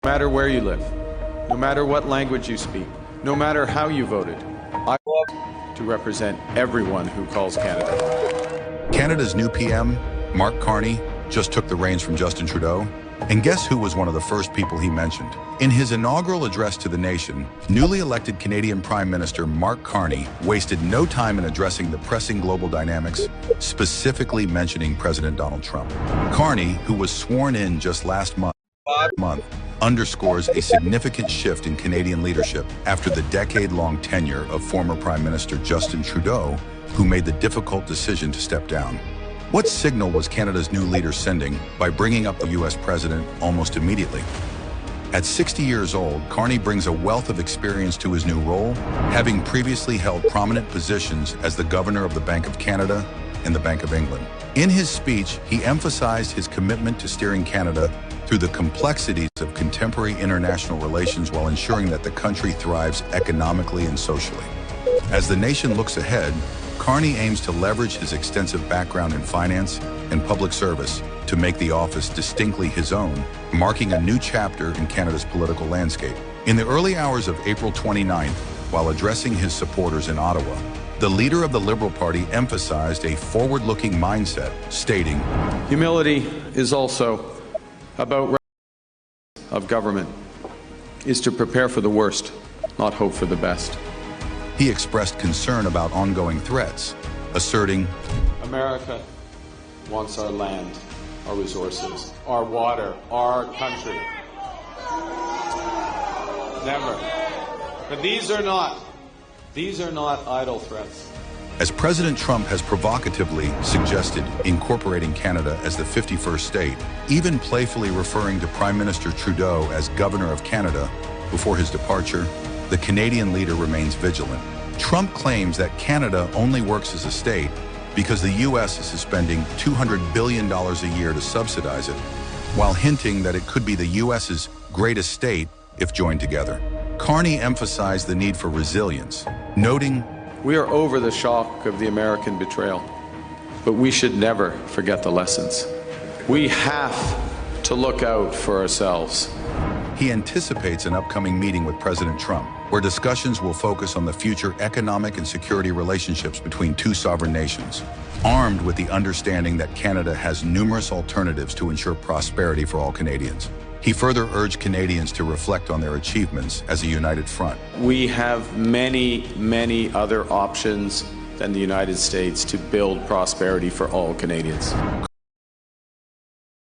No matter where you live, no matter what language you speak, no matter how you voted, I want to represent everyone who calls Canada. Canada's new PM, Mark Carney, just took the reins from Justin Trudeau. And guess who was one of the first people he mentioned? In his inaugural address to the nation, newly elected Canadian Prime Minister Mark Carney wasted no time in addressing the pressing global dynamics, specifically mentioning President Donald Trump. Carney, who was sworn in just last month, underscores a significant shift in Canadian leadership after the decade-long tenure of former Prime Minister Justin Trudeau, who made the difficult decision to step down. What signal was Canada's new leader sending by bringing up the U.S. president almost immediately? At 60 years old, Carney brings a wealth of experience to his new role, having previously held prominent positions as the governor of the Bank of Canada and the Bank of England. In his speech, he emphasized his commitment to steering Canada through the complexities of contemporary international relations while ensuring that the country thrives economically and socially. As the nation looks ahead, Carney aims to leverage his extensive background in finance and public service to make the office distinctly his own, marking a new chapter in Canada's political landscape. In the early hours of April 29th, while addressing his supporters in Ottawa, the leader of the Liberal Party emphasized a forward-looking mindset, stating, "Humility is also about of government, is to prepare for the worst, not hope for the best." He expressed concern about ongoing threats, asserting, "America wants our land, our resources, our water, our country. Never. But these are not idle threats." As President Trump has provocatively suggested incorporating Canada as the 51st state, even playfully referring to Prime Minister Trudeau as Governor of Canada before his departure, the Canadian leader remains vigilant. Trump claims that Canada only works as a state because the U.S. is spending $200 billion a year to subsidize it, while hinting that it could be the U.S.'s greatest state if joined together. Carney emphasized the need for resilience, noting, "We are over the shock of the American betrayal, but we should never forget the lessons. We have to look out for ourselves." He anticipates an upcoming meeting with President Trump, where discussions will focus on the future economic and security relationships between two sovereign nations, armed with the understanding that Canada has numerous alternatives to ensure prosperity for all Canadians. He further urged Canadians to reflect on their achievements as a united front. We have many other options than the United States to build prosperity for all Canadians.